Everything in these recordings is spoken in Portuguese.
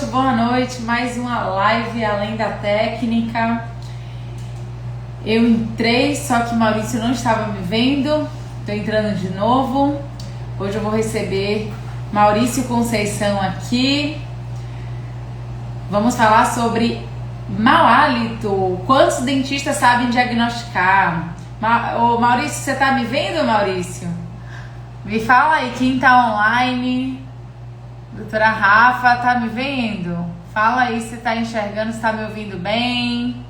boa noite. Mais uma live Além da Técnica. Eu entrei, só que Maurício não estava me vendo. Estou entrando de novo. Hoje eu vou receber Maurício Conceição aqui. Vamos falar sobre mau hálito. Quantos dentistas sabem diagnosticar? Ô, Maurício, você está me vendo, Maurício? Me fala aí, quem está online? Doutora Rafa, tá me vendo? Fala aí se tá enxergando, se tá me ouvindo bem.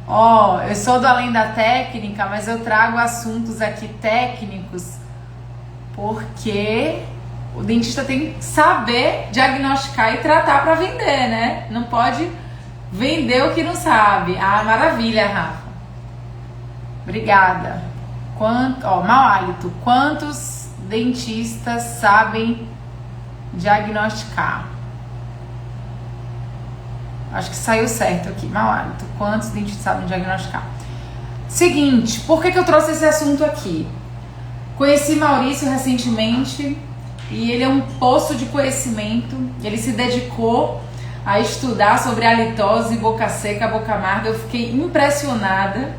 Ó, eu sou do Além da Técnica, mas eu trago assuntos aqui técnicos porque o dentista tem que saber diagnosticar e tratar para vender, né? Não pode vender o que não sabe. Ah, maravilha, Rafa. Obrigada. Mau hálito. Quantos dentistas sabem diagnosticar? Acho que saiu certo aqui. Mau hálito. Quantos dentistas sabem diagnosticar? Seguinte, por que eu trouxe esse assunto aqui? Conheci Maurício recentemente e ele é um poço de conhecimento. Ele se dedicou a estudar sobre halitose, boca seca, boca amarga. Eu fiquei impressionada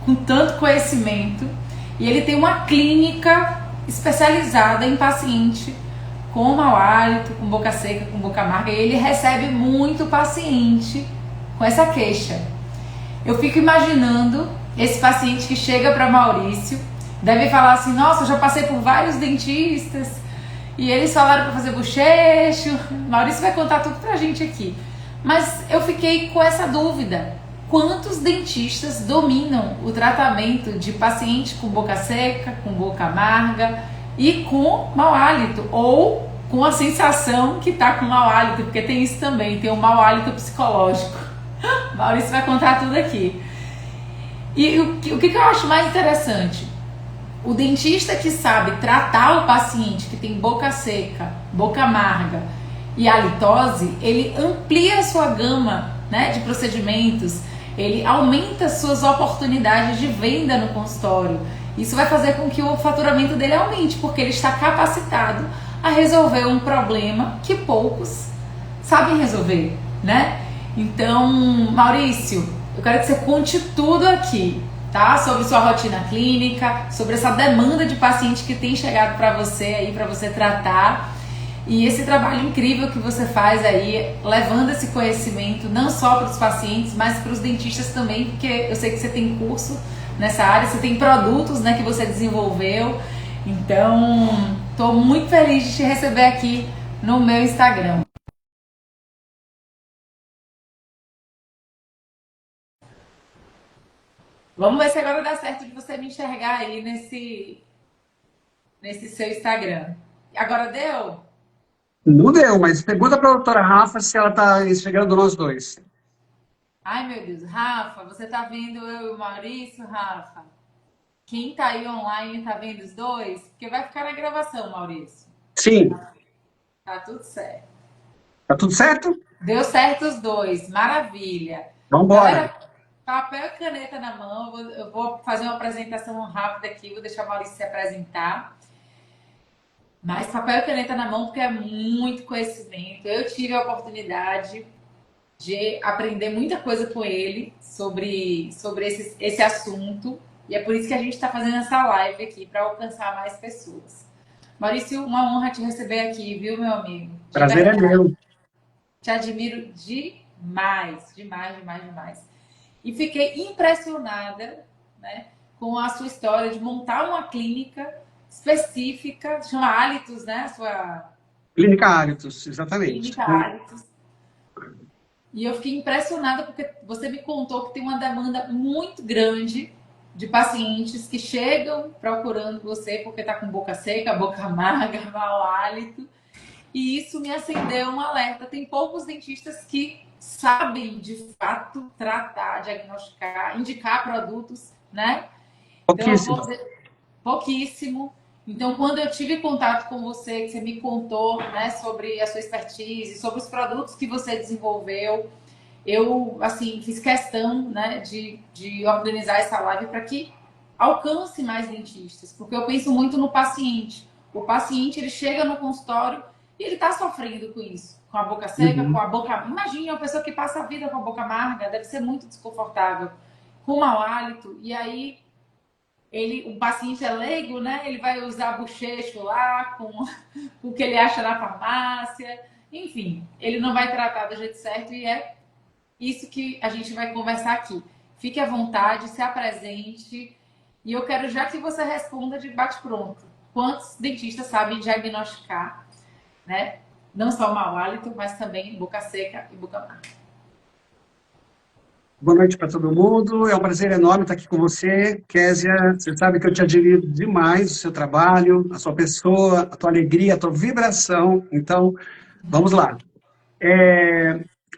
com tanto conhecimento. E ele tem uma clínica especializada em paciente com mau hálito, com boca seca, com boca amarga, e ele recebe muito paciente com essa queixa. Eu fico imaginando esse paciente que chega para Maurício, deve falar assim: nossa, eu já passei por vários dentistas e eles falaram para fazer bochecho. Maurício vai contar tudo pra gente aqui. Mas eu fiquei com essa dúvida: quantos dentistas dominam o tratamento de paciente com boca seca, com boca amarga e com mau hálito, ou com a sensação que está com mau hálito, porque tem isso também, tem o mau hálito psicológico. Maurício vai contar tudo aqui. E o que eu acho mais interessante? O dentista que sabe tratar o paciente que tem boca seca, boca amarga e halitose, ele amplia a sua gama, né, de procedimentos, ele aumenta suas oportunidades de venda no consultório. Isso vai fazer com que o faturamento dele aumente, porque ele está capacitado a resolver um problema que poucos sabem resolver, né? Então, Maurício, eu quero que você conte tudo aqui, tá? Sobre sua rotina clínica, sobre essa demanda de paciente que tem chegado para você aí, para você tratar. E esse trabalho incrível que você faz aí, levando esse conhecimento não só para os pacientes, mas para os dentistas também, porque eu sei que você tem curso nessa área, você tem produtos, né, que você desenvolveu. Então, estou muito feliz de te receber aqui no meu Instagram. Vamos ver se agora dá certo de você me enxergar aí nesse seu Instagram. Agora deu? Não deu, mas pergunta para a doutora Rafa se ela está enxergando nós dois. Ai, meu Deus. Rafa, você tá vendo eu e o Maurício, Rafa? Quem tá aí online tá vendo os dois? Porque vai ficar na gravação, Maurício. Sim, Tá tudo certo. tá tudo certo? Deu certo os dois, maravilha. Vamos embora. Galera, papel e caneta na mão, eu vou fazer uma apresentação rápida aqui, vou deixar o Maurício se apresentar. Mas papel e caneta na mão, porque é muito conhecimento. Eu tive a oportunidade de aprender muita coisa com ele sobre esse assunto. E é por isso que a gente está fazendo essa live aqui, para alcançar mais pessoas. Maurício, uma honra te receber aqui, viu, meu amigo? De Prazer é verdade. meu. Te admiro demais, demais, demais, demais. E fiquei impressionada, né, com a sua história de montar uma clínica específica, chama Halitus, né? A sua Clínica Aritos, exatamente. clínica Halitus. E eu fiquei impressionada porque você me contou que tem uma demanda muito grande de pacientes que chegam procurando você porque está com boca seca, boca amarga, mau hálito. E isso me acendeu um alerta. Tem poucos dentistas que sabem, de fato, tratar, diagnosticar, indicar produtos, né? Então, eu vou Pouquíssimo. dizer, pouquíssimo. Então, quando eu tive contato com você, que você me contou, né, sobre a sua expertise, sobre os produtos que você desenvolveu, eu, assim, fiz questão, né, de organizar essa live para que alcance mais dentistas, porque eu penso muito no paciente. O paciente, ele chega no consultório E ele está sofrendo com isso, com a boca seca, com a boca... Imagine uma pessoa que passa a vida com a boca amarga, deve ser muito desconfortável, com mau hálito, e aí o paciente é leigo, né? Ele vai usar bochecho lá com o que ele acha na farmácia, enfim, ele não vai tratar do jeito certo e é isso que a gente vai conversar aqui. Fique à vontade, se apresente e eu quero já que você responda de bate-pronto. Quantos dentistas sabem diagnosticar, né? Não só o mau hálito, mas também boca seca e boca amarga. Boa noite para todo mundo. É um prazer enorme estar aqui com você, Késia. Você sabe que eu te admiro demais, o seu trabalho, a sua pessoa, a tua alegria, a tua vibração. Então, vamos lá.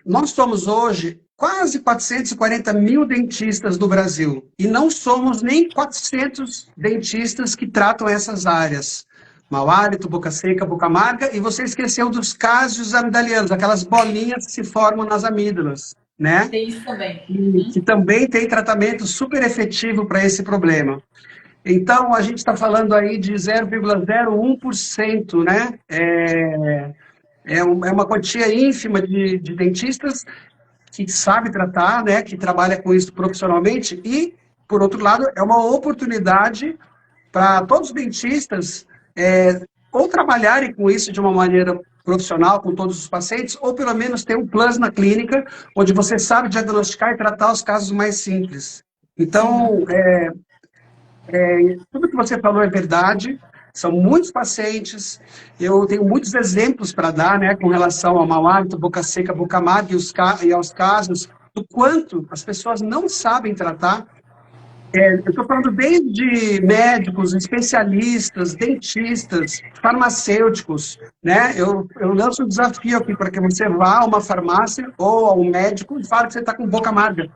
Nós somos hoje quase 440 mil dentistas no Brasil e não somos nem 400 dentistas que tratam essas áreas. Mau hálito, boca seca, boca amarga, e você esqueceu dos cásios amidalianos, aquelas bolinhas que se formam nas amígdalas, né? Tem isso também. Que também tem tratamento super efetivo para esse problema. Então, a gente está falando aí de 0,01%, né? É uma quantia ínfima de dentistas que sabe tratar, né? Que trabalha com isso profissionalmente e, por outro lado, é uma oportunidade para todos os dentistas ou trabalharem com isso de uma maneira profissional com todos os pacientes, ou pelo menos ter um plus na clínica, onde você sabe diagnosticar e tratar os casos mais simples. Então, tudo que você falou é verdade, são muitos pacientes, eu tenho muitos exemplos para dar, né, com relação ao mau hálito, boca seca, boca amarga e aos casos, do quanto as pessoas não sabem tratar. Eu estou falando desde médicos, especialistas, dentistas, farmacêuticos, né? Eu lanço um desafio aqui para que você vá a uma farmácia ou a um médico e fale que você está com boca amarga.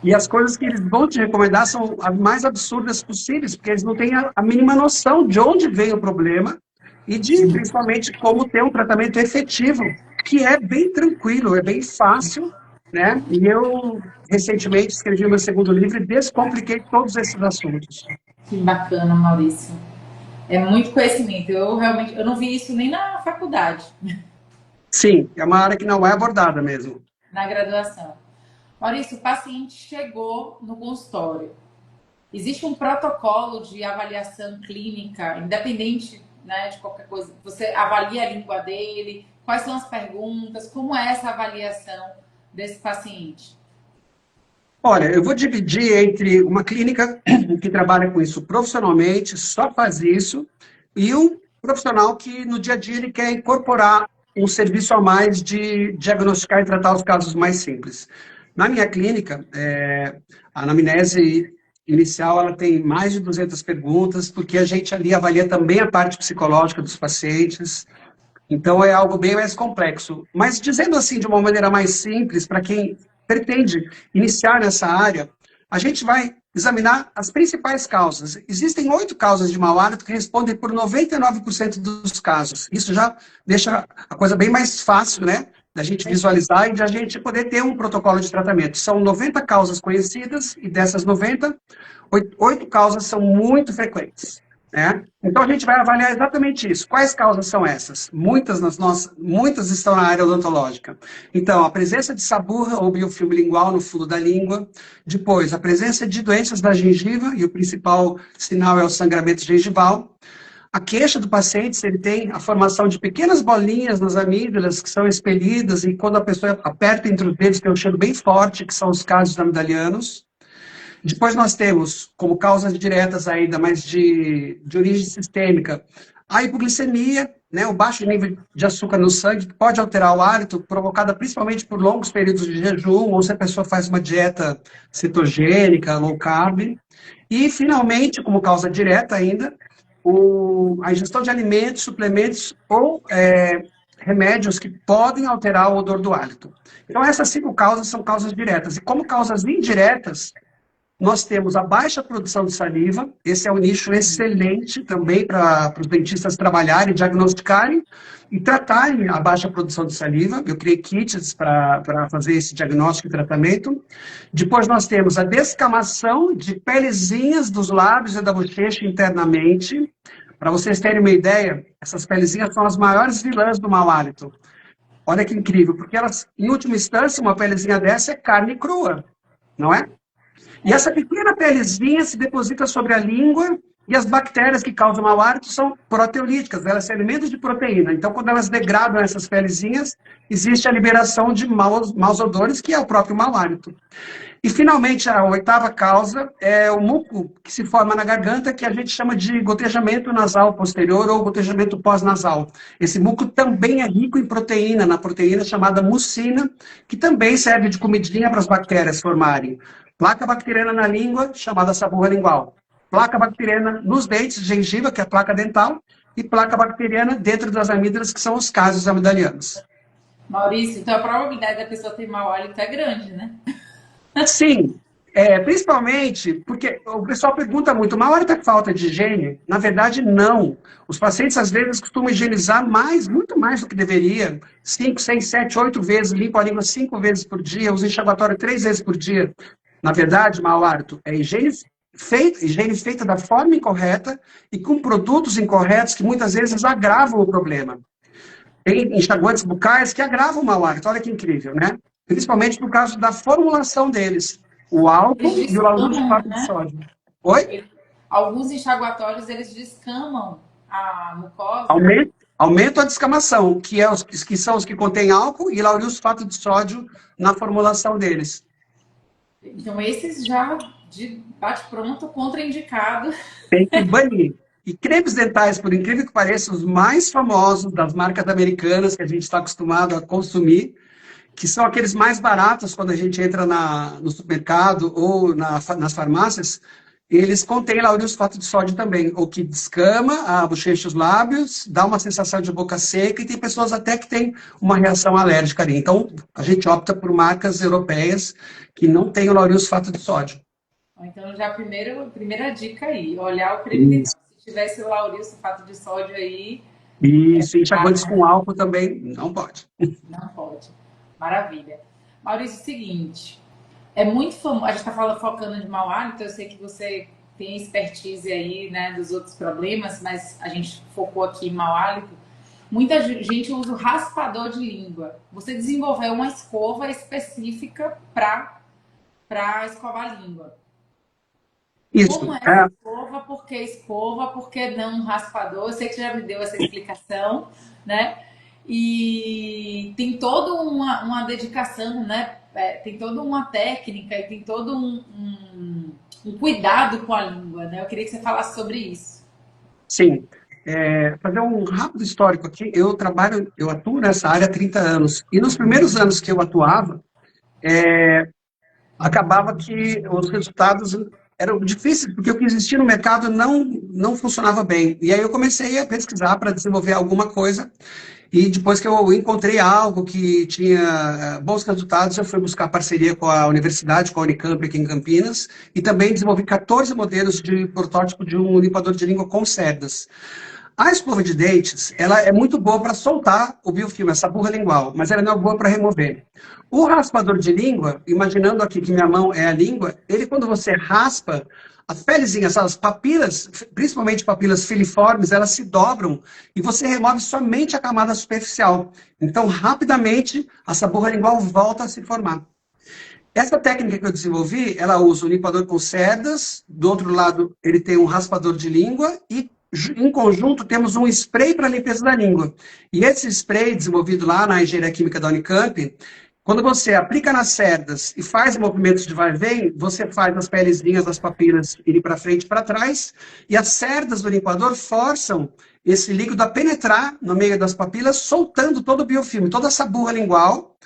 E as coisas que eles vão te recomendar são as mais absurdas possíveis, porque eles não têm a mínima noção de onde vem o problema e de, principalmente, como ter um tratamento efetivo, que é bem tranquilo, é bem fácil, né? E eu, recentemente, escrevi o meu segundo livro e descompliquei todos esses assuntos. Que bacana, Maurício. É muito conhecimento. Eu não vi isso nem na faculdade. Sim, é uma área que não é abordada mesmo. Na graduação. Maurício, o paciente chegou no consultório. Existe um protocolo de avaliação clínica, independente, né, de qualquer coisa. Você avalia a língua dele, quais são as perguntas, como é essa avaliação desse paciente? Olha, eu vou dividir entre uma clínica que trabalha com isso profissionalmente, só faz isso, e um profissional que no dia a dia ele quer incorporar um serviço a mais de diagnosticar e tratar os casos mais simples. Na minha clínica, a anamnese inicial ela tem mais de 200 perguntas, porque a gente ali avalia também a parte psicológica dos pacientes, então é algo bem mais complexo. Mas dizendo assim de uma maneira mais simples, para quem pretende iniciar nessa área, a gente vai examinar as principais causas. Existem 8 causas de mau hálito que respondem por 99% dos casos. Isso já deixa a coisa bem mais fácil, né? Da gente visualizar e de a gente poder ter um protocolo de tratamento. São 90 causas conhecidas e dessas 90, 8 causas são muito frequentes. Né? Então a gente vai avaliar exatamente isso. Quais causas são essas? Muitas estão na área odontológica. Então, a presença de saburra ou biofilme lingual no fundo da língua. Depois, a presença de doenças da gengiva, e o principal sinal é o sangramento gengival. A queixa do paciente, se ele tem a formação de pequenas bolinhas nas amígdalas que são expelidas e quando a pessoa aperta entre os dedos tem um cheiro bem forte, que são os casos amidalianos. Depois nós temos, como causas diretas ainda, mas de origem sistêmica, a hipoglicemia, né, o baixo nível de açúcar no sangue, que pode alterar o hálito, provocada principalmente por longos períodos de jejum, ou se a pessoa faz uma dieta cetogênica, low carb. E, finalmente, como causa direta ainda, a ingestão de alimentos, suplementos ou remédios que podem alterar o odor do hálito. Então, essas 5 causas são causas diretas. E como causas indiretas, nós temos a baixa produção de saliva, esse é um nicho excelente também para os dentistas trabalharem, diagnosticarem e tratarem a baixa produção de saliva. Eu criei kits para fazer esse diagnóstico e tratamento. Depois nós temos a descamação de pelezinhas dos lábios e da bochecha internamente, Para vocês terem uma ideia, essas pelezinhas são as maiores vilãs do mau hálito. Olha que incrível, porque elas, em última instância, uma pelezinha dessa é carne crua, não é? E essa pequena pelezinha se deposita sobre a língua e as bactérias que causam mau hálito são proteolíticas, elas se alimentam de proteína. Então, quando elas degradam essas pelezinhas, existe a liberação de maus odores, que é o próprio mau hálito. E, finalmente, a oitava causa é o muco que se forma na garganta, que a gente chama de gotejamento nasal posterior ou gotejamento pós-nasal. Esse muco também é rico em proteína, na proteína chamada mucina, que também serve de comidinha para as bactérias formarem. Placa bacteriana na língua, chamada saburra lingual. Placa bacteriana nos dentes, gengiva, que é a placa dental, e placa bacteriana dentro das amígdalas, que são os casos amidalianos. Maurício, então a probabilidade da pessoa ter mau hálito é grande, né? Sim, principalmente porque o pessoal pergunta muito, mau hálito é falta de higiene? Na verdade, não. Os pacientes, às vezes, costumam higienizar mais, muito mais do que deveria. 5, 6, 7, 8 vezes, limpa a língua 5 vezes por dia, usa enxaguatório 3 vezes por dia. Na verdade, mau hálito é higiene feita da forma incorreta e com produtos incorretos que muitas vezes agravam o problema. Tem enxaguantes bucais que agravam o mau hálito, olha que incrível, né? Principalmente por causa da formulação deles, o álcool Eles e o laudo de descamam, fato de né? sódio. Oi? Alguns enxaguatórios, eles descamam a mucosa. Aumenta a descamação, que são os que contêm álcool e laudo de fato de sódio na formulação deles. Então, esses já de bate-pronto, contraindicado. Tem que banir. E cremes dentais, por incrível que pareça, os mais famosos das marcas americanas que a gente está acostumado a consumir, que são aqueles mais baratos quando a gente entra no supermercado ou nas farmácias, eles contêm laurilfosfato de sódio também, o que descama a bochecha e os lábios, dá uma sensação de boca seca e tem pessoas até que têm uma reação alérgica ali. Então, a gente opta por marcas europeias que não têm o laurilfosfato de sódio. Então, já primeira dica aí, olhar o creme dental. Se tivesse o lauril, sulfato de sódio aí... Isso, enxaguantes com álcool também não pode. Não pode. Maravilha. Maurício, é o seguinte, é muito famoso, a gente está focando de mau hálito, eu sei que você tem expertise aí, né, dos outros problemas, mas a gente focou aqui em mau hálito. Muita gente usa o raspador de língua. Você desenvolveu uma escova específica para escovar a língua. Isso. Como é essa escova? Por que não um raspador? Eu sei que você já me deu essa explicação, né? E tem toda uma dedicação, né? Tem toda uma técnica e tem todo um cuidado com a língua, né? Eu queria que você falasse sobre isso. Sim. Fazer um rápido histórico aqui, eu atuo nessa área há 30 anos. E nos primeiros anos que eu atuava, acabava que os resultados eram difíceis, porque o que existia no mercado não funcionava bem. E aí eu comecei a pesquisar para desenvolver alguma coisa. E depois que eu encontrei algo que tinha bons resultados, eu fui buscar parceria com a universidade, com a Unicamp aqui em Campinas, e também desenvolvi 14 modelos de protótipo de um limpador de língua com cerdas. A escova de dentes, ela é muito boa para soltar o biofilme, essa burra lingual, mas ela não é boa para remover. O raspador de língua, imaginando aqui que minha mão é a língua, ele quando você raspa, as pelezinhas, as papilas, principalmente papilas filiformes, elas se dobram e você remove somente a camada superficial. Então, rapidamente, essa burra lingual volta a se formar. Essa técnica que eu desenvolvi, ela usa um limpador com cerdas, do outro lado ele tem um raspador de língua e em conjunto temos um spray para limpeza da língua. E esse spray, desenvolvido lá na Engenharia Química da Unicamp, quando você aplica nas cerdas e faz movimentos de vai e vem, você faz as pelezinhas das papilas irem para frente e para trás, e as cerdas do limpador forçam esse líquido a penetrar no meio das papilas, soltando todo o biofilme, toda essa burra lingual,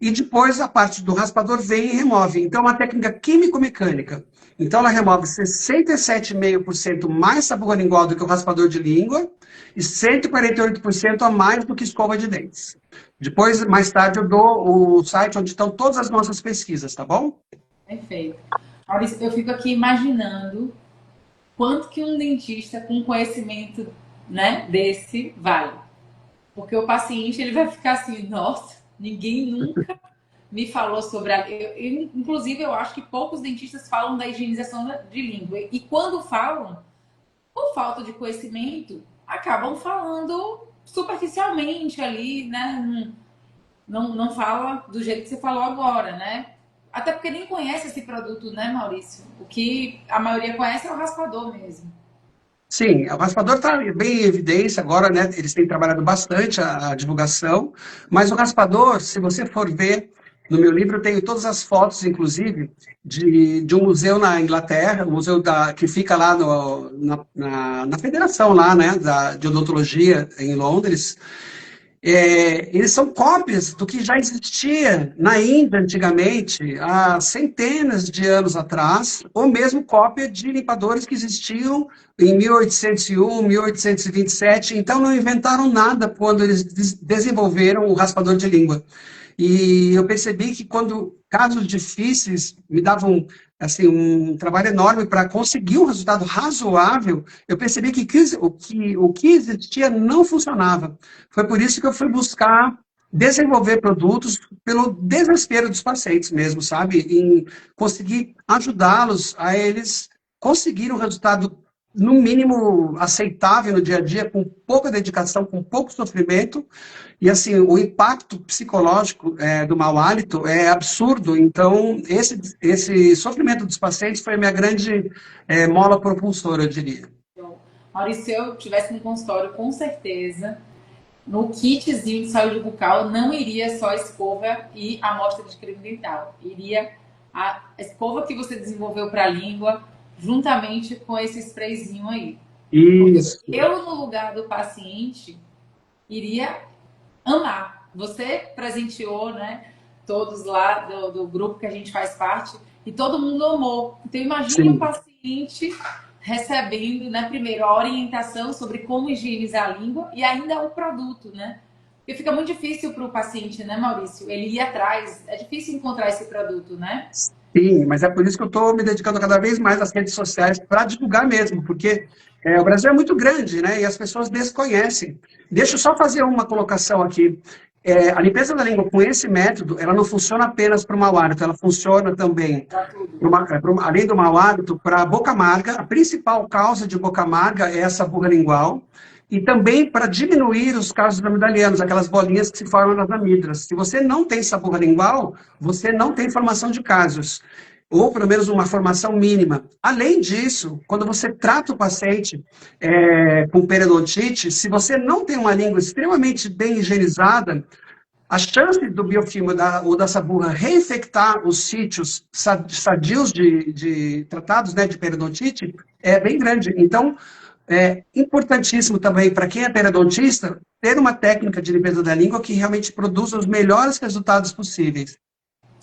e depois a parte do raspador vem e remove. Então, é uma técnica químico-mecânica. Então, ela remove 67,5% mais sabor lingual do que o raspador de língua e 148% a mais do que escova de dentes. Depois, mais tarde, eu dou o site onde estão todas as nossas pesquisas, tá bom? Perfeito. Maurício, eu fico aqui imaginando quanto que um dentista com conhecimento, né, desse vale. Porque o paciente ele vai ficar assim, nossa, ninguém nunca me falou sobre a... inclusive, eu acho que poucos dentistas falam da higienização de língua. E quando falam, por falta de conhecimento, acabam falando superficialmente ali, né? Não fala do jeito que você falou agora, né? Até porque nem conhece esse produto, né, Maurício? O que a maioria conhece é o raspador mesmo. Sim, o raspador está bem em evidência agora, né? Eles têm trabalhado bastante a divulgação, mas o raspador, se você for ver, no meu livro eu tenho todas as fotos, inclusive, de um museu na Inglaterra, um museu que fica lá na federação lá, né, de odontologia em Londres. Eles são cópias do que já existia na Índia antigamente, há centenas de anos atrás, ou mesmo cópia de limpadores que existiam em 1801, 1827. Então, não inventaram nada quando eles desenvolveram o raspador de língua. E eu percebi que quando casos difíceis me davam assim um trabalho enorme para conseguir um resultado razoável, eu percebi que o que existia não funcionava. Foi por isso que eu fui buscar desenvolver produtos pelo desespero dos pacientes mesmo, sabe? Em conseguir ajudá-los a eles conseguirem um resultado no mínimo aceitável no dia a dia, com pouca dedicação, com pouco sofrimento, e assim, o impacto psicológico do mau hálito é absurdo. Então, esse sofrimento dos pacientes foi a minha grande mola propulsora, eu diria. Então, Maurício, se eu tivesse no consultório, com certeza, no kitzinho de saúde bucal não iria só a escova e a amostra de creme dental. Iria a escova que você desenvolveu para a língua, juntamente com esse sprayzinho aí. Porque Isso. eu, no lugar do paciente, iria amar. Você presenteou, né? Todos lá do grupo que a gente faz parte, e todo mundo amou. Então, imagine o Sim. paciente recebendo, né, primeiro, a orientação sobre como higienizar a língua e ainda o produto, né? Porque fica muito difícil para o paciente, né, Maurício? Ele ir atrás, é difícil encontrar esse produto, né? Sim, mas é por isso que eu estou me dedicando cada vez mais às redes sociais para divulgar mesmo, porque o Brasil é muito grande, né? E as pessoas desconhecem. Deixa eu só fazer uma colocação aqui. A limpeza da língua com esse método, ela não funciona apenas para o mau hálito, ela funciona também, Para tudo. além do mau hálito, para a boca amarga. A principal causa de boca amarga é essa burra lingual. E também para diminuir os casos amidalianos, aquelas bolinhas que se formam nas amígdalas. Se você não tem essa burra lingual, você não tem formação de casos, ou pelo menos uma formação mínima. Além disso, quando você trata o paciente com periodontite, se você não tem uma língua extremamente bem higienizada, a chance do biofilme ou dessa burra reinfectar os sítios sadios de tratados, né, de periodontite é bem grande. Então, é importantíssimo também para quem é periodontista ter uma técnica de limpeza da língua que realmente produza os melhores resultados possíveis.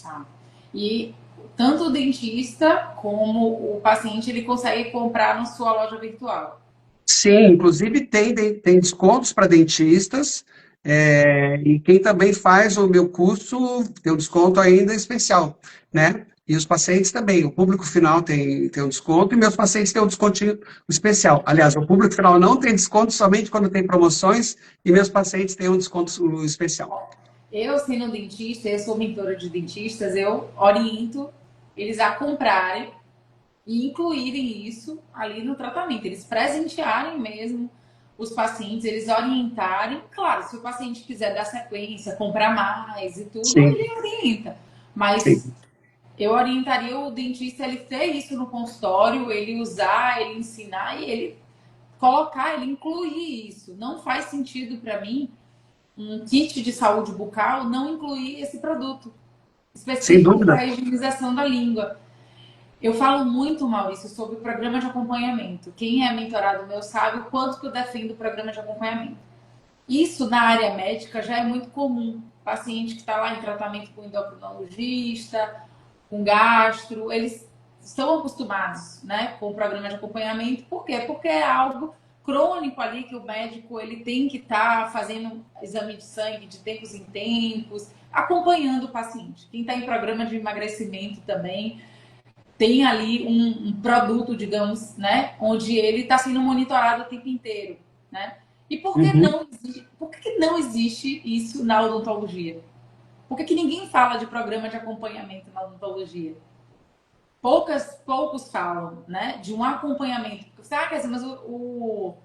Tá? E tanto o dentista como o paciente, ele consegue comprar na sua loja virtual. Sim, inclusive tem descontos para dentistas, e quem também faz o meu curso tem um desconto ainda especial, né? E os pacientes também, o público final tem um desconto e meus pacientes têm um descontinho especial. Aliás, o público final não tem desconto somente quando tem promoções e meus pacientes têm um desconto especial. Eu, sendo dentista, eu sou mentora de dentistas, eu oriento eles a comprarem e incluírem isso ali no tratamento. Eles presentearem mesmo os pacientes, eles orientarem. Claro, se o paciente quiser dar sequência, comprar mais e tudo, Sim, ele orienta. Mas sim. eu orientaria o dentista ele ter isso no consultório, ele usar, ele ensinar e ele colocar, ele incluir isso. Não faz sentido para mim um kit de saúde bucal não incluir esse produto Sem específico para dúvida. a higienização da língua. Eu falo muito, Maurício, sobre o programa de acompanhamento. Quem é mentorado meu sabe o quanto que eu defendo o programa de acompanhamento. Isso na área médica já é muito comum. Paciente que está lá em tratamento com endocrinologista, com gastro, eles estão acostumados, né, com o programa de acompanhamento. Por quê? Porque é algo crônico ali que o médico ele tem que estar fazendo exame de sangue de tempos em tempos, acompanhando o paciente. Quem está em programa de emagrecimento também tem ali um produto, digamos, né, onde ele está sendo monitorado o tempo inteiro, né? E Uhum. por que não existe isso na odontologia? Por que ninguém fala de programa de acompanhamento na odontologia? poucos falam, né, de um acompanhamento. Você, quer dizer, mas o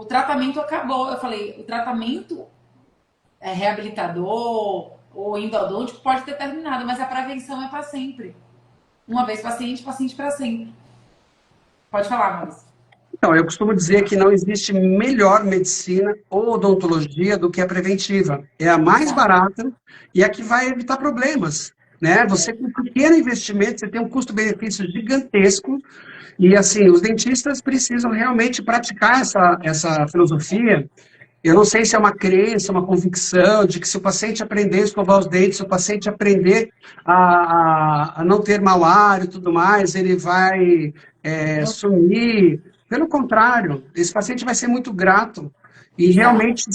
tratamento acabou. Eu falei, o tratamento reabilitador ou endodôntico pode ter terminado, mas a prevenção é para sempre. Uma vez paciente, paciente para sempre. Pode falar, Maurício. Então, eu costumo dizer que não existe melhor medicina ou odontologia do que a preventiva. É a mais Exato. barata e a que vai evitar problemas, né? Você, com um pequeno investimento, você tem um custo-benefício gigantesco e, assim, os dentistas precisam realmente praticar essa filosofia. Eu não sei se é uma crença, uma convicção de que se o paciente aprender a escovar os dentes, se o paciente aprender a não ter mau hálito e tudo mais, ele vai sumir. Pelo contrário, esse paciente vai ser muito grato. E Exato. realmente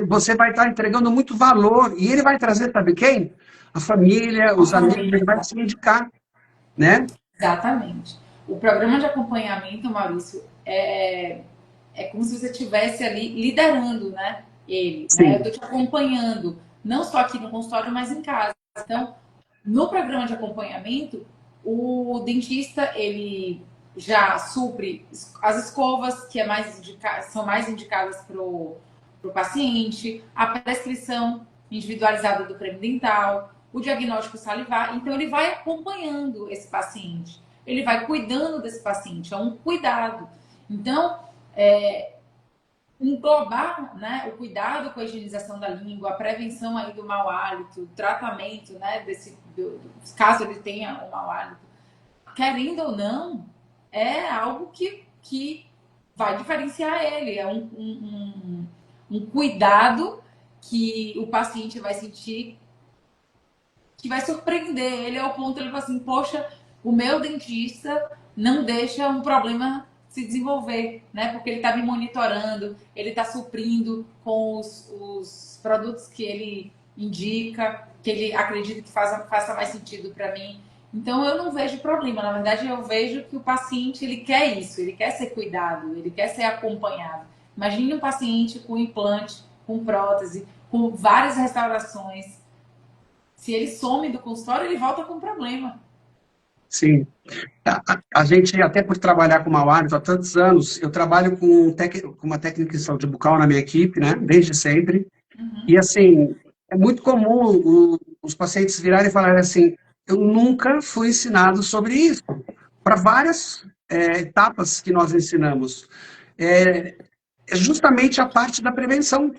você vai estar entregando muito valor. E ele vai trazer, sabe quem? A família, A os amigos, família. ele vai se indicar, né? Exatamente. O programa de acompanhamento, Maurício, é como se você estivesse ali liderando, né? Ele, né? Eu Sim, estou te acompanhando, não só aqui no consultório, mas em casa. Então, no programa de acompanhamento, o dentista ele já supre as escovas que são mais indicadas para o paciente, a prescrição individualizada do creme dental, o diagnóstico salivar. Então, ele vai acompanhando esse paciente, ele vai cuidando desse paciente, é um cuidado. Então, englobar, né, o cuidado com a higienização da língua, a prevenção aí do mau hálito, o tratamento, né, caso ele tenha o mau hálito, querendo ou não, é algo que vai diferenciar ele, é um cuidado que o paciente vai sentir que vai surpreender ele ao ponto de ele falar assim, poxa, o meu dentista não deixa um problema se desenvolver, né? Porque ele está me monitorando, ele está suprindo com os produtos que ele indica, que ele acredita que faça mais sentido para mim. Então eu não vejo problema, na verdade eu vejo que o paciente ele quer isso, ele quer ser cuidado, ele quer ser acompanhado. Imagine um paciente com implante, com prótese, com várias restaurações. Se ele some do consultório, ele volta com problema. sim. A gente, até por trabalhar com mau hálito há tantos anos, eu trabalho com uma técnica de saúde bucal na minha equipe, né, desde sempre. E, assim, é muito comum os pacientes virarem e falarem assim, eu nunca fui ensinado sobre isso, para várias etapas que nós ensinamos. É, é justamente a parte da prevenção,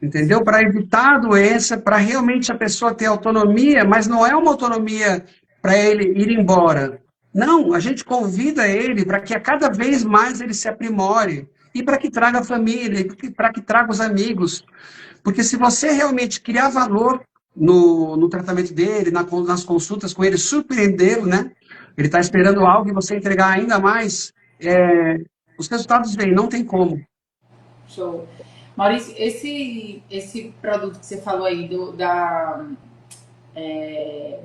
entendeu? Para evitar a doença, para realmente a pessoa ter autonomia, mas não é uma autonomia para ele ir embora. Não, a gente convida ele para que a cada vez mais ele se aprimore e para que traga a família, e para que traga os amigos. Porque se você realmente criar valor no tratamento dele, nas consultas com ele, surpreendê-lo, né? Ele está esperando algo e você entregar ainda mais, os resultados vêm, não tem como. Show. Maurício, esse produto que você falou aí do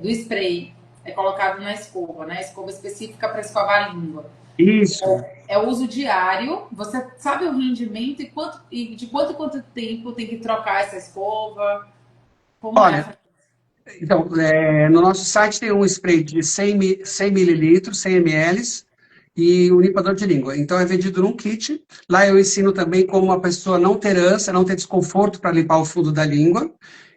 spray é colocado na escova, né? Escova específica para escovar a língua. Isso. É o uso diário. Você sabe o rendimento e de quanto tempo tem que trocar essa escova? Como é? Olha, então, no nosso site tem um spray de 100 mililitros, 100 ml, e um limpador de língua. Então, é vendido num kit. Lá eu ensino também como a pessoa não ter ânsia, não ter desconforto para limpar o fundo da língua.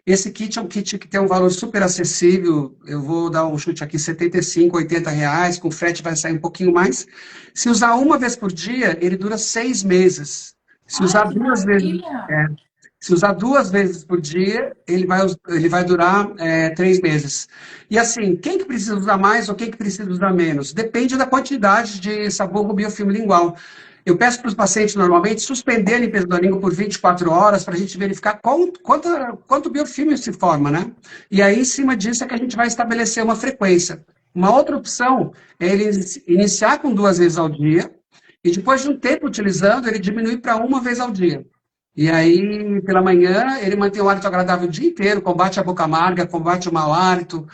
Esse kit é um kit que tem um valor super acessível. Eu vou dar um chute aqui, 75, 80 reais. Com frete vai sair um pouquinho mais. Se usar uma vez por dia, ele dura 6 meses. Se Ai, usar que duas vezes, maravilha! se usar 2 vezes por dia, ele vai durar 3 meses. E assim, quem que precisa usar mais ou quem que precisa usar menos? Depende da quantidade de sabor no biofilme lingual. Eu peço para os pacientes, normalmente, suspender a limpeza da língua por 24 horas para a gente verificar quanto biofilme se forma, né? E aí, em cima disso, é que a gente vai estabelecer uma frequência. Uma outra opção é ele iniciar com 2 vezes ao dia e depois de um tempo utilizando, ele diminuir para uma vez ao dia. E aí, pela manhã, ele mantém o hálito agradável o dia inteiro, combate a boca amarga, combate o mau hálito,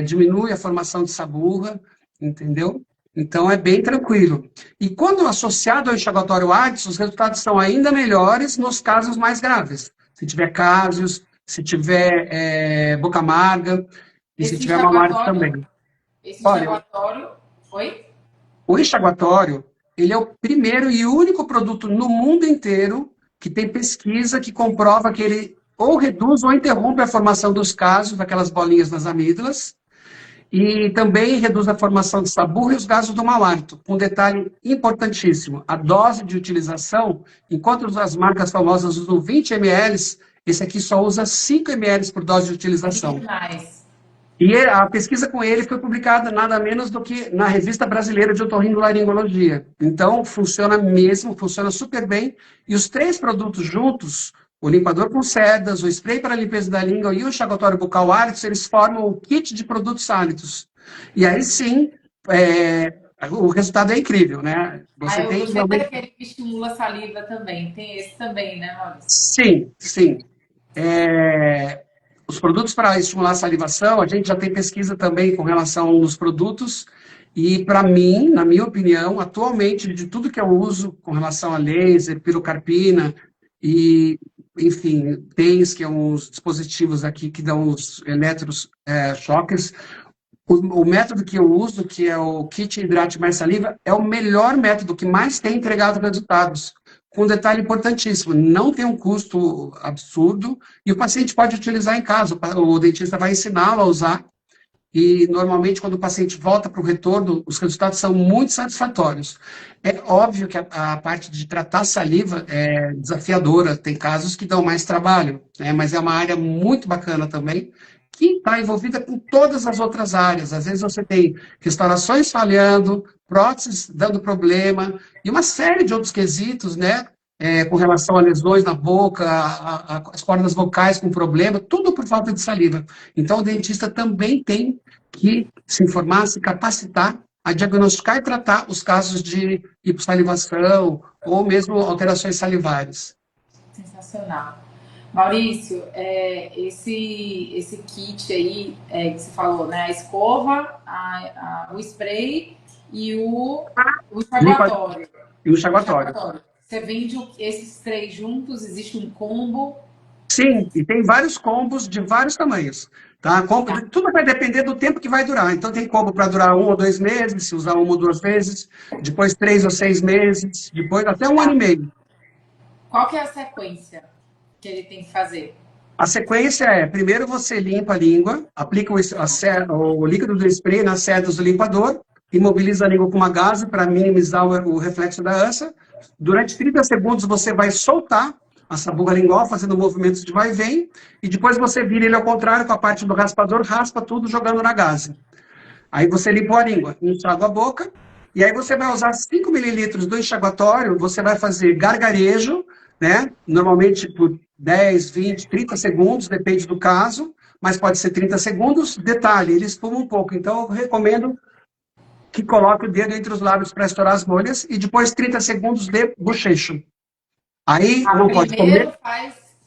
diminui a formação de saburra, entendeu? Então, é bem tranquilo. E quando associado ao enxaguatório Addis, os resultados são ainda melhores nos casos mais graves. Se tiver cásios, se tiver boca amarga e se Esse tiver mau hálito enxaguatório também. Esse Olha, enxaguatório. Oi? o enxaguatório, ele é o primeiro e único produto no mundo inteiro que tem pesquisa que comprova que ele ou reduz ou interrompe a formação dos casos, daquelas bolinhas nas amígdalas, e também reduz a formação de saburro e os gases do mau hálito. Um detalhe importantíssimo, a dose de utilização, enquanto as marcas famosas usam 20 ml, esse aqui só usa 5 ml por dose de utilização. Mais. E a pesquisa com ele foi publicada nada menos do que na Revista Brasileira de Otorrinolaringologia. Então, funciona mesmo, funciona super bem. E os três produtos juntos, o limpador com cerdas, o spray para limpeza da língua e o enxaguatório bucal Hálito, eles formam o kit de produtos hálitos. E aí sim, o resultado é incrível, né? Você Eu tem gostei realmente... daquele que estimula a saliva também. Tem esse também, né, Maurício? Sim, sim. Os produtos para estimular a salivação, a gente já tem pesquisa também com relação aos produtos, e para mim, na minha opinião, atualmente, de tudo que eu uso com relação a laser, pirocarpina, e, enfim, TENS, que é uns dispositivos aqui que dão os eletrochoques, o método que eu uso, que é o Kit Hidrate Mais Saliva, é o melhor método que mais tem entregado resultados. Com um detalhe importantíssimo, não tem um custo absurdo e o paciente pode utilizar em casa. O dentista vai ensiná-lo a usar e, normalmente, quando o paciente volta para o retorno, os resultados são muito satisfatórios. É óbvio que a parte de tratar saliva é desafiadora, tem casos que dão mais trabalho, né? Mas é uma área muito bacana também, que está envolvida com todas as outras áreas. Às vezes você tem restaurações falhando, próteses dando problema, e uma série de outros quesitos, né? Com relação a lesões na boca, as cordas vocais com problema, tudo por falta de saliva. Então, o dentista também tem que se informar, se capacitar a diagnosticar e tratar os casos de hipossalivação ou mesmo alterações salivares. Sensacional. Maurício, esse kit aí que você falou, né? A escova, o spray e o enxaguatório. E o enxaguatório. Você vende esses três juntos? Existe um combo? Sim, e tem vários combos de vários tamanhos. Tá? Tudo vai depender do tempo que vai durar. Então, tem combo para durar 1 ou 2 meses, se usar 1 ou 2 vezes, depois 3 ou 6 meses, depois até 1 ano e meio. Qual que é a sequência que ele tem que fazer? A sequência é, primeiro você limpa a língua, aplica o líquido do spray nas cerdas do limpador, imobiliza a língua com uma gaze para minimizar o reflexo da ânsia. Durante 30 segundos você vai soltar a sabuga lingual, fazendo movimentos de vai e vem, e depois você vira ele ao contrário, com a parte do raspador, raspa tudo jogando na gaze. Aí você limpou a língua, enxágua a boca, e aí você vai usar 5 mililitros do enxaguatório, você vai fazer gargarejo, né? Normalmente por 10, 20, 30 segundos, depende do caso, mas pode ser 30 segundos. Detalhe, ele espuma um pouco, então eu recomendo que coloque o dedo entre os lábios para estourar as bolhas, e depois 30 segundos de bochecho. Aí não pode comer.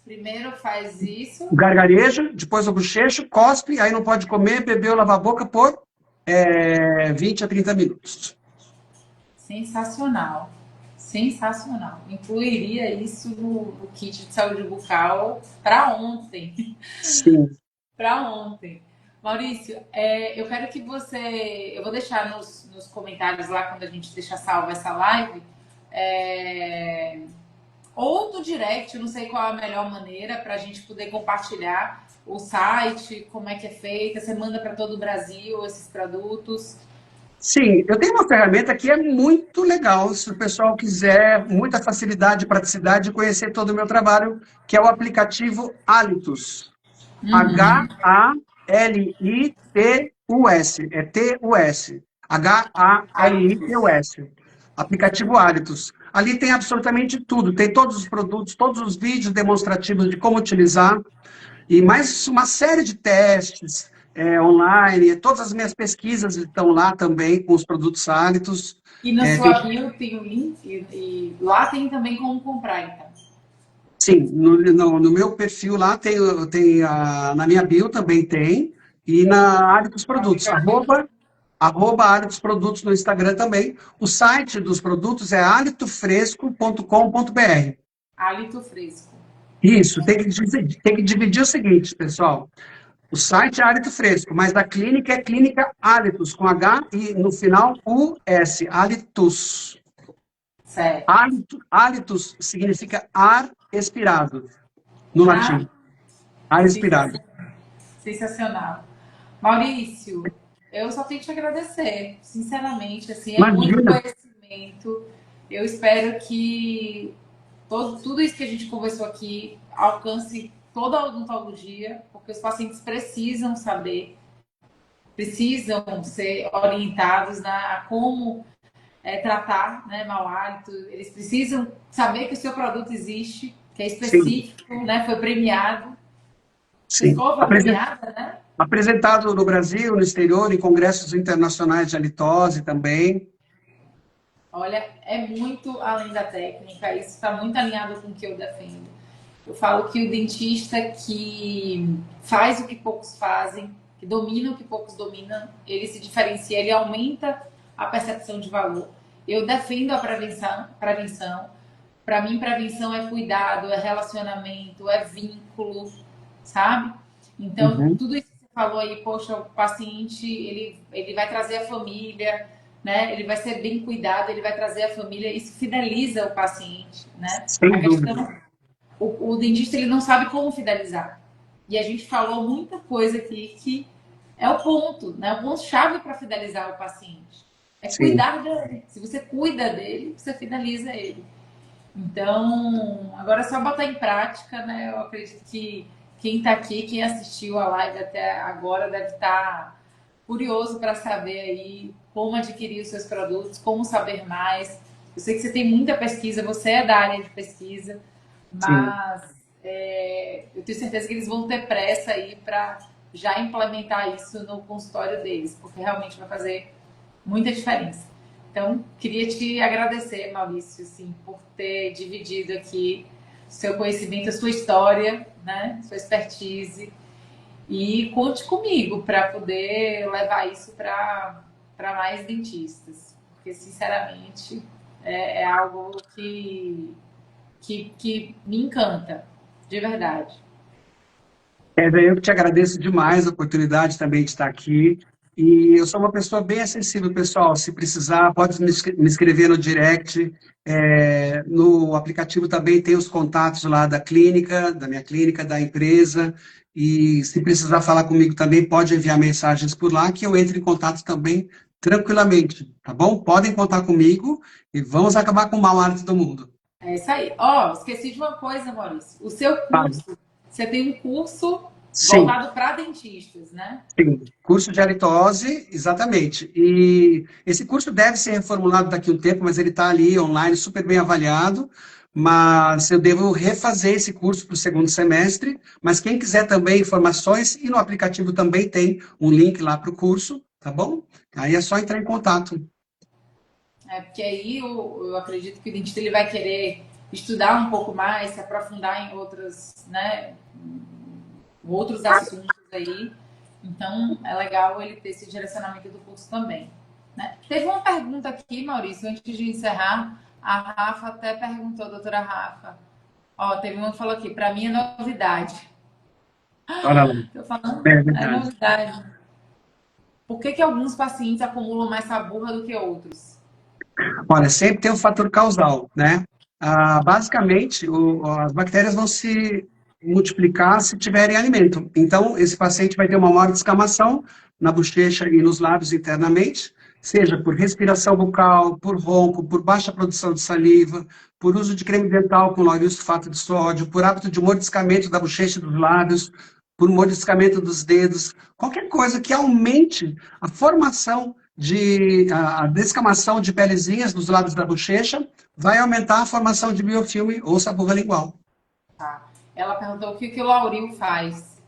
Primeiro faz isso. O gargarejo, depois o bochecho, cospe, aí não pode comer, beber ou lavar a boca por 20 a 30 minutos. Sensacional. Sensacional. Incluiria isso no kit de saúde bucal para ontem. Sim. Para ontem. Maurício, eu quero que você... Eu vou deixar nos comentários lá, quando a gente deixar salva essa live, ou no direct, eu não sei qual é a melhor maneira para a gente poder compartilhar o site, como é que é feita, você manda para todo o Brasil esses produtos. Sim, eu tenho uma ferramenta que é muito legal, se o pessoal quiser muita facilidade e praticidade de conhecer todo o meu trabalho, que é o aplicativo Halitus. H-A-L-I-T-U-S. É T-U-S. H-A-L-I-T-U-S. Aplicativo Halitus. Ali tem absolutamente tudo, tem todos os produtos, todos os vídeos demonstrativos de como utilizar, e mais uma série de testes online, todas as minhas pesquisas estão lá também com os produtos Halitus. E na sua bio tem o link, e lá tem também como comprar, então. Sim, no meu perfil lá tem na minha bio também tem, e na Halitus Produtos, arroba Halitus Produtos no Instagram também. O site dos produtos é halitofresco.com.br. Hálito Fresco. Isso, tem que dividir o seguinte, pessoal. O site é Hálito Fresco, mas a clínica é Clínica Halitus, com H e no final US, Halitus. Certo. Halitus significa ar expirado, no Ah, latim. Ar expirado. sensacional. Sensacional. Maurício, eu só tenho que te agradecer, sinceramente, assim, é muito Imagina. conhecimento. Eu espero que tudo isso que a gente conversou aqui alcance toda a odontologia, porque os pacientes precisam saber, precisam ser orientados a como tratar, né, mau hálito. Eles precisam saber que o seu produto existe, que é Sim, específico, né, foi premiado. Sua sim. escola foi premiada, né? Apresentado no Brasil, no exterior, em congressos internacionais de halitose também. Olha, é muito além da técnica, isso está muito alinhado com o que eu defendo. Eu falo que o dentista que faz o que poucos fazem, que domina o que poucos dominam, ele se diferencia, ele aumenta a percepção de valor. Eu defendo a prevenção. Para mim, prevenção é cuidado, é relacionamento, é vínculo, sabe? Então, Uhum. tudo isso que você falou aí, poxa, o paciente, ele vai trazer a família, né? Ele vai ser bem cuidado, ele vai trazer a família, isso fideliza o paciente, né? A Sem dúvida. questão, o dentista, ele não sabe como fidelizar. E a gente falou muita coisa aqui que é o ponto, né? O ponto-chave para fidelizar o paciente. É Sim. cuidar dele. Se você cuida dele, você fideliza ele. Então, agora é só botar em prática, né? Eu acredito que quem está aqui, quem assistiu a live até agora, deve estar curioso para saber aí como adquirir os seus produtos, como saber mais. Eu sei que você tem muita pesquisa, você é da área de pesquisa, Sim. mas eu tenho certeza que eles vão ter pressa aí para já implementar isso no consultório deles, porque realmente vai fazer muita diferença. Então, queria te agradecer, Maurício, assim, por ter dividido aqui seu conhecimento, a sua história, né, sua expertise, e conte comigo para poder levar isso para mais dentistas, porque, sinceramente, é algo que me encanta, de verdade. Eu que te agradeço demais a oportunidade também de estar aqui. E eu sou uma pessoa bem acessível, pessoal. Se precisar, pode me escrever no direct. No aplicativo também tem os contatos lá da clínica, da minha clínica, da empresa. E se precisar falar comigo também, pode enviar mensagens por lá, que eu entro em contato também tranquilamente, tá bom? Podem contar comigo e vamos acabar com o mau hálito do mundo. É isso aí. Ó, esqueci de uma coisa, Maurício. O seu Tá? curso, você tem um curso Sim. voltado para dentistas, né? Sim, curso de halitose, exatamente. E esse curso deve ser reformulado daqui a um tempo, mas ele está ali online, super bem avaliado. Mas eu devo refazer esse curso para o segundo semestre. Mas quem quiser também informações, e no aplicativo também tem um link lá para o curso, tá bom? Aí é só entrar em contato. Porque aí eu acredito que o dentista ele vai querer estudar um pouco mais, se aprofundar em outras, né, outros assuntos aí. Então, é legal ele ter esse direcionamento do curso também. Né? Teve uma pergunta aqui, Maurício, antes de encerrar. A Rafa até perguntou, doutora Rafa. Ó, teve uma que falou aqui, para mim é novidade. Olha lá, Tô falando, é é verdade. novidade. Por que alguns pacientes acumulam mais saburra do que outros? Olha, sempre tem um fator causal, né? Basicamente, as bactérias vão se multiplicar se tiverem alimento. Então, esse paciente vai ter uma maior descamação na bochecha e nos lábios internamente, seja por respiração bucal, por ronco, por baixa produção de saliva, por uso de creme dental com lauryl sulfato de sódio, por hábito de mordiscamento da bochecha e dos lábios, por mordiscamento dos dedos, qualquer coisa que aumente a formação a descamação de pelezinhas dos lábios da bochecha vai aumentar a formação de biofilme ou saburra lingual. Tá. Ela perguntou o que o Lauril faz.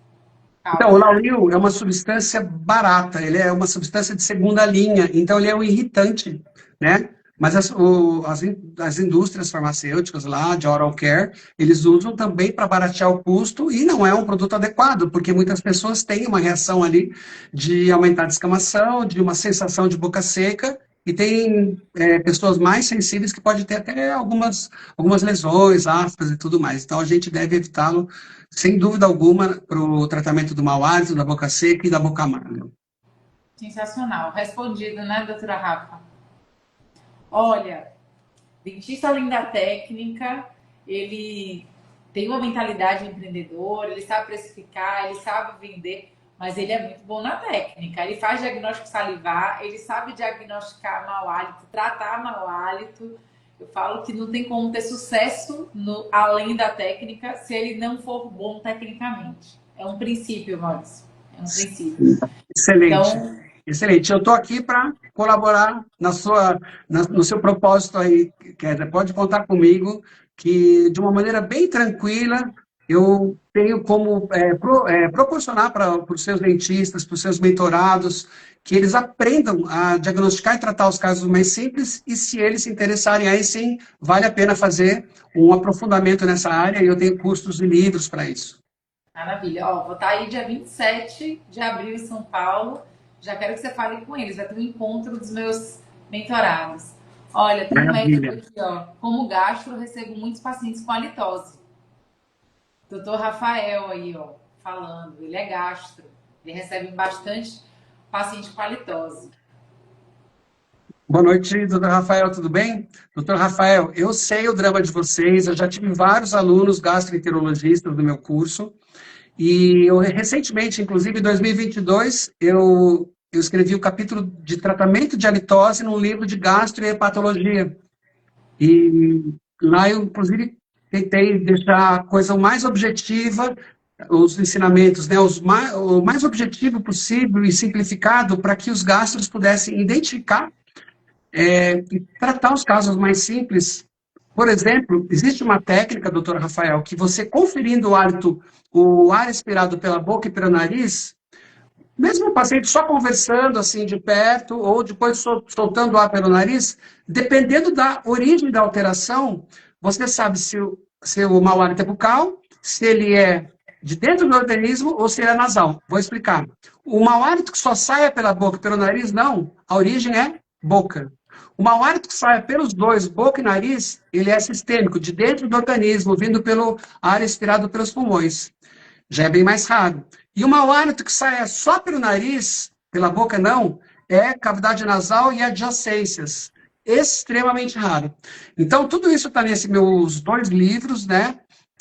Então, o Causa. lauril é uma substância barata, ele é uma substância de segunda linha, então ele é um irritante, né? Mas as indústrias farmacêuticas lá, de oral care, eles usam também para baratear o custo e não é um produto adequado, porque muitas pessoas têm uma reação ali de aumentar a descamação, de uma sensação de boca seca, e tem pessoas mais sensíveis que podem ter até algumas lesões, aftas e tudo mais. Então, a gente deve evitá-lo, sem dúvida alguma, para o tratamento do mau hálito, da boca seca e da boca amarga. Sensacional. Respondido, né, doutora Rafa? Olha, dentista além da técnica, ele tem uma mentalidade empreendedora, ele sabe precificar, ele sabe vender, mas ele é muito bom na técnica. Ele faz diagnóstico salivar, ele sabe diagnosticar mau hálito, tratar mau hálito. Eu falo que não tem como ter sucesso além da técnica se ele não for bom tecnicamente. É um princípio, Maurício. É um princípio. Excelente. Então, Excelente. Eu estou aqui para colaborar no seu propósito aí, Kézia. Pode contar comigo que, de uma maneira bem tranquila, eu tenho como proporcionar para os seus dentistas, para os seus mentorados, que eles aprendam a diagnosticar e tratar os casos mais simples, e se eles se interessarem, aí sim, vale a pena fazer um aprofundamento nessa área, e eu tenho cursos e livros para isso. maravilha. Ó, vou estar aí dia 27 de abril em São Paulo. Já quero que você fale com eles. Vai ter um encontro dos meus mentorados. Olha, tem um médico Maravilha. aqui, ó. Como gastro, recebo muitos pacientes com halitose. Doutor Rafael aí, ó, falando. Ele é gastro. Ele recebe bastante paciente com halitose. Boa noite, doutor Rafael, tudo bem? Doutor Rafael, eu sei o drama de vocês, eu já tive vários alunos gastroenterologistas do meu curso, e eu, recentemente, inclusive em 2022, eu escrevi o capítulo de tratamento de halitose num livro de gastrohepatologia. E lá eu, inclusive, tentei deixar a coisa mais objetiva, os ensinamentos, né, o mais objetivo possível e simplificado para que os gastros pudessem identificar e tratar os casos mais simples. Por exemplo, existe uma técnica, doutor Rafael, que você conferindo o hálito, o ar expirado pela boca e pelo nariz, mesmo o paciente só conversando assim de perto, ou depois soltando o ar pelo nariz, dependendo da origem da alteração, você sabe se o mau hálito é bucal, se ele é de dentro do organismo ou se ele é nasal. Vou explicar. O mau hálito que só saia pela boca e pelo nariz, não. A origem é boca. O mau hálito que saia pelos dois, boca e nariz, ele é sistêmico, de dentro do organismo, vindo pelo ar expirado pelos pulmões. Já é bem mais raro. E o mau hálito que sai só pelo nariz, pela boca não, é cavidade nasal e adjacências. Extremamente raro. Então, tudo isso está nesses meus 2 livros, né?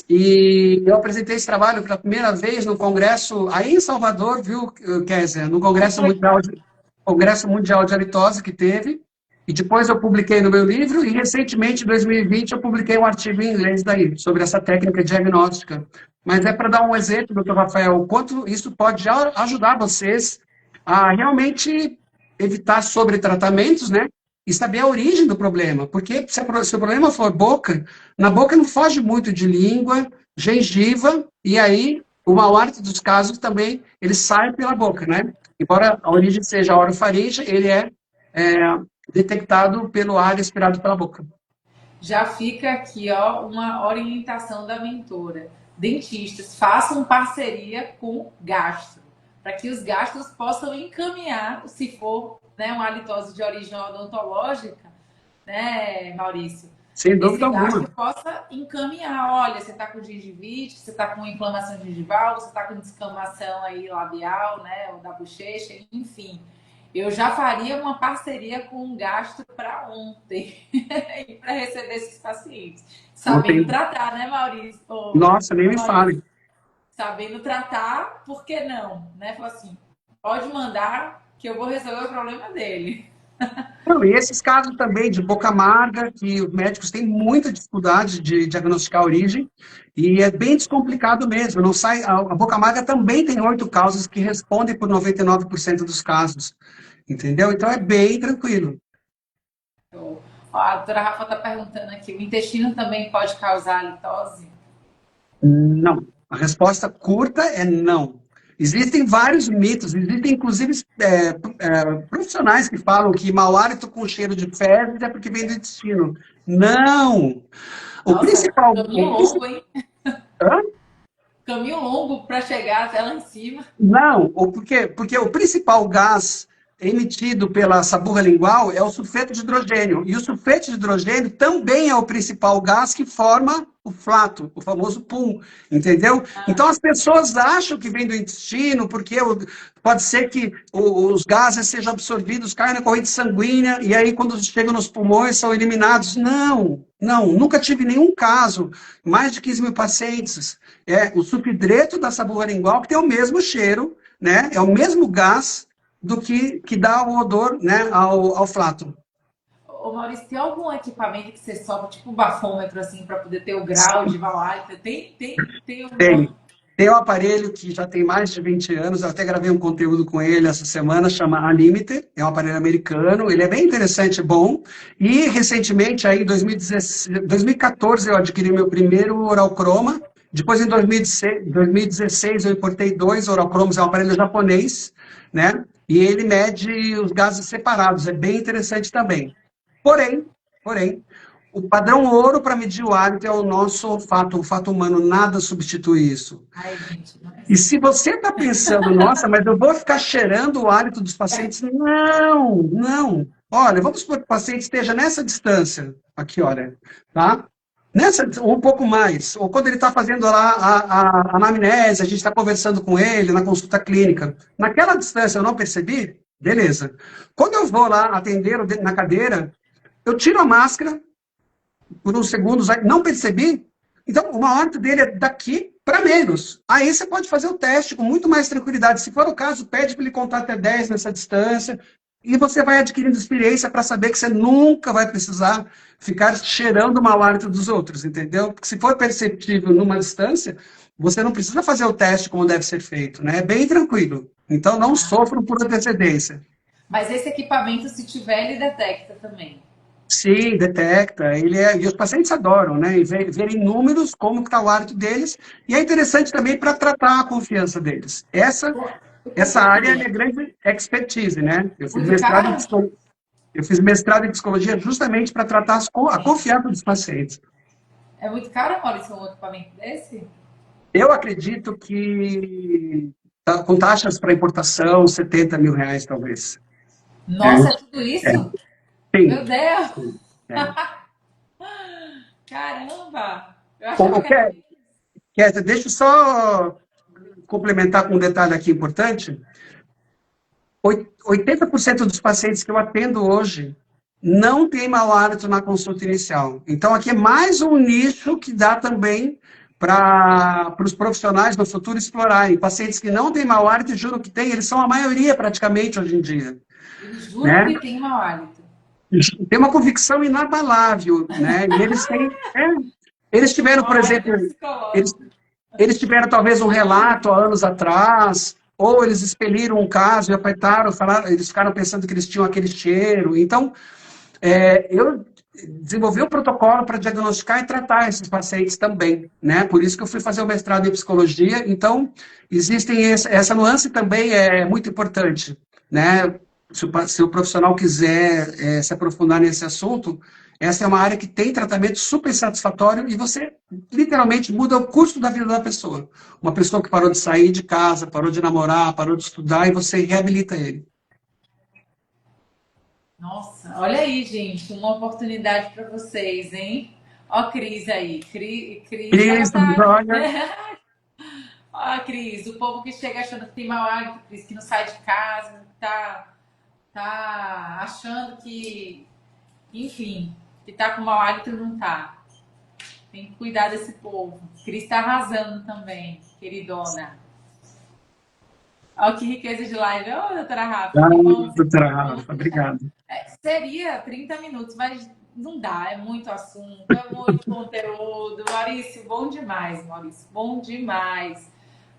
E eu apresentei esse trabalho pela primeira vez no congresso, aí em Salvador, viu, Kézia? No Congresso Mundial de Halitose que teve. E depois eu publiquei no meu livro, e recentemente, em 2020, eu publiquei um artigo em inglês daí, sobre essa técnica diagnóstica. Mas é para dar um exemplo, doutor Rafael, o quanto isso pode ajudar vocês a realmente evitar sobretratamentos, né? E saber a origem do problema. Porque se o problema for boca, na boca não foge muito de língua, gengiva, e aí o mau hálito dos casos também, ele sai pela boca, né? Embora a origem seja a orofaringe, ele é detectado pelo ar expirado pela boca. Já fica aqui, ó, uma orientação da mentora. Dentistas, façam parceria com gastro, para que os gastros possam encaminhar, se for, né, uma halitose de origem odontológica, né, Maurício? Sem Esse dúvida gastro alguma. possa encaminhar, olha, você está com gengivite, você está com inflamação gengival, você está com descamação aí labial, né, ou da bochecha, enfim. Eu já faria uma parceria com um gastro para ontem para receber esses pacientes. Sabendo tratar, né, Maurício? Nossa, nem Ô, me Maurício? fale. Sabendo tratar, por que não? Né? Fala assim, pode mandar que eu vou resolver o problema dele. Não, e esses casos também de boca amarga, que os médicos têm muita dificuldade de diagnosticar a origem, e é bem descomplicado mesmo. Não sai, a boca amarga também tem 8 causas que respondem por 99% dos casos, entendeu? Então é bem tranquilo. Ó, a doutora Rafa está perguntando aqui, o intestino também pode causar halitose? Não. A resposta curta é não. Existem vários mitos, existem inclusive profissionais que falam que mau hálito com cheiro de fezes é porque vem do intestino. Não! O Nossa, principal. caminho longo, hein? Hã? Caminho longo para chegar até lá em cima. Não, porque o principal gás emitido pela saburra lingual é o sulfeto de hidrogênio. E o sulfeto de hidrogênio também é o principal gás que forma o flato, o famoso pum, entendeu? Então as pessoas acham que vem do intestino, porque pode ser que os gases sejam absorvidos, caem na corrente sanguínea, e aí quando chegam nos pulmões são eliminados. Não, não, nunca tive nenhum caso, mais de 15 mil pacientes. É o sulfidreto da saburra lingual que tem o mesmo cheiro, né? É o mesmo gás do que dá o odor, né, ao flato. Ô Maurício, tem algum equipamento que você sobe, tipo um bafômetro, assim, para poder ter o grau de mau hálito? Tem Tem. alguma... Tem um aparelho que já tem mais de 20 anos, eu até gravei um conteúdo com ele essa semana, chama Alimiter, é um aparelho americano, ele é bem interessante, bom, e recentemente, aí, em 2014, eu adquiri meu primeiro Oral Chroma, depois em 2016 eu importei 2 Oral Chromos, é um aparelho japonês, né, e ele mede os gases separados, é bem interessante também. Porém, o padrão ouro para medir o hálito é o nosso olfato. O olfato humano, nada substitui isso. Ai, gente, não é E assim. se você está pensando, nossa, mas eu vou ficar cheirando o hálito dos pacientes? Não, não. Olha, vamos supor que o paciente esteja nessa distância, aqui, olha, tá? Nessa, ou um pouco mais. Ou quando ele está fazendo lá a anamnese, a gente está conversando com ele na consulta clínica. Naquela distância eu não percebi? Beleza. Quando eu vou lá atender na cadeira, eu tiro a máscara, por uns segundos, não percebi. Então, o maior dele é daqui para menos. Aí você pode fazer o teste com muito mais tranquilidade. Se for o caso, pede para ele contar até 10 nessa distância. E você vai adquirindo experiência para saber que você nunca vai precisar ficar cheirando o mau hálito dos outros, entendeu? Porque se for perceptível numa distância, você não precisa fazer o teste como deve ser feito, né? É bem tranquilo. Então, não sofram por antecedência. Mas esse equipamento, se tiver, ele detecta também. Sim, detecta. E os pacientes adoram, né? E verem números, como está o hálito deles. E é interessante também para tratar a confiança deles. Essa área é minha grande expertise, né? Muito caro? Eu fiz mestrado em psicologia justamente para tratar a confiança dos pacientes. É muito caro, Maurício, um equipamento desse? Eu acredito que com taxas para importação, 70 mil reais, talvez. Nossa, é É, tudo é, isso? Meu sim, Deus! sim. É. Caramba! Eu O, achava o que era. Kézia, deixa eu só complementar com um detalhe aqui importante. 80% dos pacientes que eu atendo hoje não tem mau hálito na consulta inicial. Então, aqui é mais um nicho que dá também para os profissionais do futuro explorarem. Pacientes que não têm mau hálito, juro que tem, eles são a maioria praticamente hoje em dia. Eles juram Né? que tem mau hálito. Tem uma convicção inabalável. Né? E eles tiveram, por Mau exemplo, hálito eles, psicológico. eles tiveram talvez um relato há anos atrás, ou eles expeliram um caso e apertaram, falaram, eles ficaram pensando que eles tinham aquele cheiro. Então, eu desenvolvi um protocolo para diagnosticar e tratar esses pacientes também, né? Por isso que eu fui fazer o mestrado em psicologia. Então, existem essa nuance também é muito importante, né? Se o profissional quiser se aprofundar nesse assunto, essa é uma área que tem tratamento super satisfatório e você literalmente muda o curso da vida da pessoa. Uma pessoa que parou de sair de casa, parou de namorar, parou de estudar e você reabilita ele. Nossa, olha aí, gente, uma oportunidade para vocês, hein? Ó, a Cris aí. Cris, ela Cris, tá. olha, Ó, a Cris, o povo que chega achando que tem mau hálito, Cris, que não sai de casa, tá achando que, enfim, que tá com mau hálito e não tá. Tem que cuidar desse povo. Cris tá arrasando também, queridona. Ó, que riqueza de live. Ô, doutora Rafa, doutora vamos Rafa, fechar. obrigado. Seria 30 minutos, mas não dá, é muito assunto, é muito conteúdo. Maurício, bom demais, Maurício, bom demais.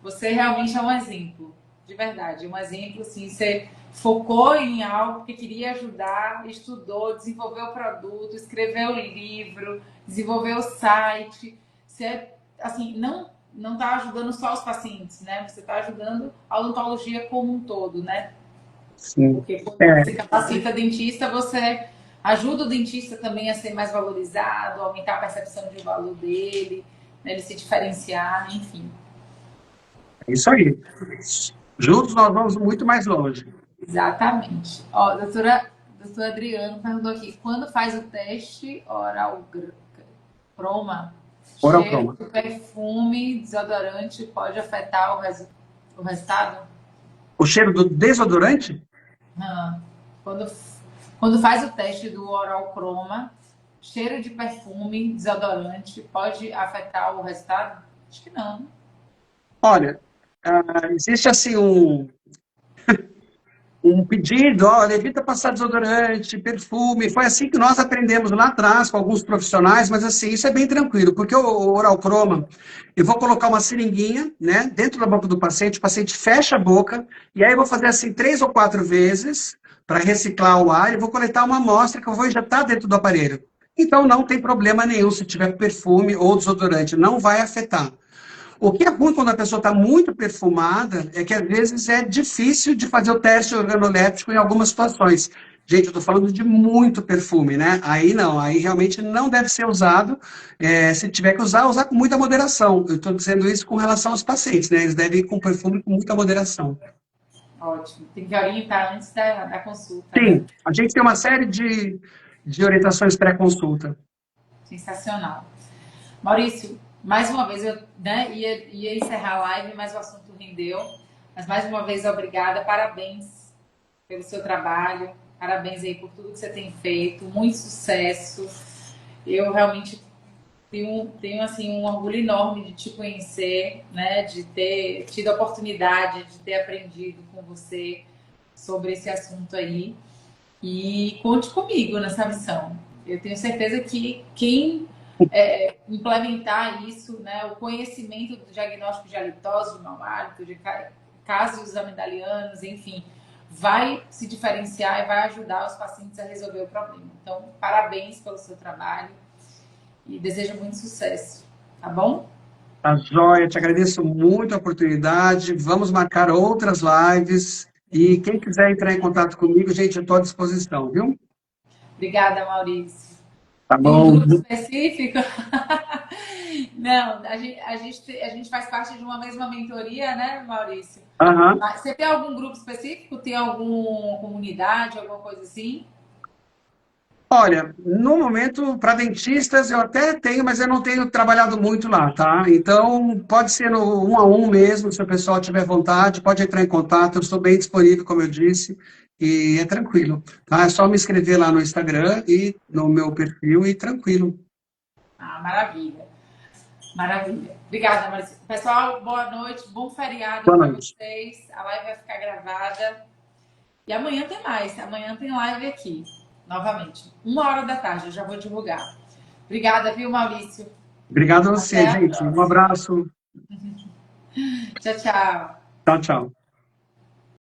Você realmente é um exemplo, de verdade, um exemplo, assim, você focou em algo que queria ajudar, estudou, desenvolveu o produto, escreveu o livro, desenvolveu o site. Você, assim, não está ajudando só os pacientes, né? Você está ajudando a odontologia como um todo, né? Sim. Porque quando É, você capacita dentista, você ajuda o dentista também a ser mais valorizado, aumentar a percepção de valor dele, né, ele se diferenciar, enfim. é isso aí. Juntos nós vamos muito mais longe. Exatamente. Ó, doutora Adriano perguntou aqui, quando faz o teste oral croma, Oral cheiro croma. de perfume, desodorante pode afetar o resultado? O cheiro do desodorante? Ah, quando, quando faz o teste do oral croma, cheiro de perfume, desodorante pode afetar o resultado? Acho que não. Olha, existe assim um pedido, olha, evita passar desodorante, perfume. Foi assim que nós aprendemos lá atrás com alguns profissionais, mas assim, isso é bem tranquilo, porque o oral croma, eu vou colocar uma seringuinha, né, dentro da boca do paciente, o paciente fecha a boca, e aí eu vou fazer assim 3 ou 4 vezes para reciclar o ar e vou coletar uma amostra que eu vou injetar dentro do aparelho. Então não tem problema nenhum se tiver perfume ou desodorante, não vai afetar. O que é ruim quando a pessoa está muito perfumada é que às vezes é difícil de fazer o teste organoléptico em algumas situações. Gente, eu estou falando de muito perfume, né? Aí não, aí realmente não deve ser usado. Se tiver que usar, usar com muita moderação. Eu estou dizendo isso com relação aos pacientes, né? Eles devem ir com perfume com muita moderação. Ótimo. Tem que orientar antes da consulta, né? Sim, a gente tem uma série de orientações pré-consulta. Sensacional. Maurício, mais uma vez, eu ia encerrar a live, mas o assunto rendeu. Mas mais uma vez, obrigada, parabéns pelo seu trabalho, parabéns aí por tudo que você tem feito, muito sucesso. Eu realmente tenho assim, um orgulho enorme de te conhecer, né, de ter tido a oportunidade de ter aprendido com você sobre esse assunto aí. E conte comigo nessa missão. Eu tenho certeza que quem implementar isso, né, o conhecimento do diagnóstico de halitose, de mau hálito, de casos amidalianos, enfim, vai se diferenciar e vai ajudar os pacientes a resolver o problema. Então, parabéns pelo seu trabalho e desejo muito sucesso, tá bom? Tá joia, te agradeço muito a oportunidade. Vamos marcar outras lives. E quem quiser entrar em contato comigo, gente, eu estou à disposição, viu? Obrigada, Maurício. Tá Tem um bom. grupo específico? Não, a gente faz parte de uma mesma mentoria, né, Maurício? Aham. Mas você tem algum grupo específico? Tem alguma comunidade, alguma coisa assim? Olha, no momento, para dentistas eu até tenho, mas eu não tenho trabalhado muito lá, tá? Então, pode ser no 1 a 1 mesmo, se o pessoal tiver vontade, pode entrar em contato, eu estou bem disponível, como eu disse, e é tranquilo, tá? É só me inscrever lá no Instagram e no meu perfil e tranquilo. Ah, maravilha. Maravilha. Obrigada, Maurício. Pessoal, boa noite, bom feriado Boa para noite. vocês. A live vai ficar gravada. E amanhã tem mais. Amanhã tem live aqui, novamente. 1 hora da tarde, eu já vou divulgar. Obrigada, viu, Maurício? Obrigado a você, Até a gente. Um próxima. abraço. Tchau, tchau. Tchau, tchau.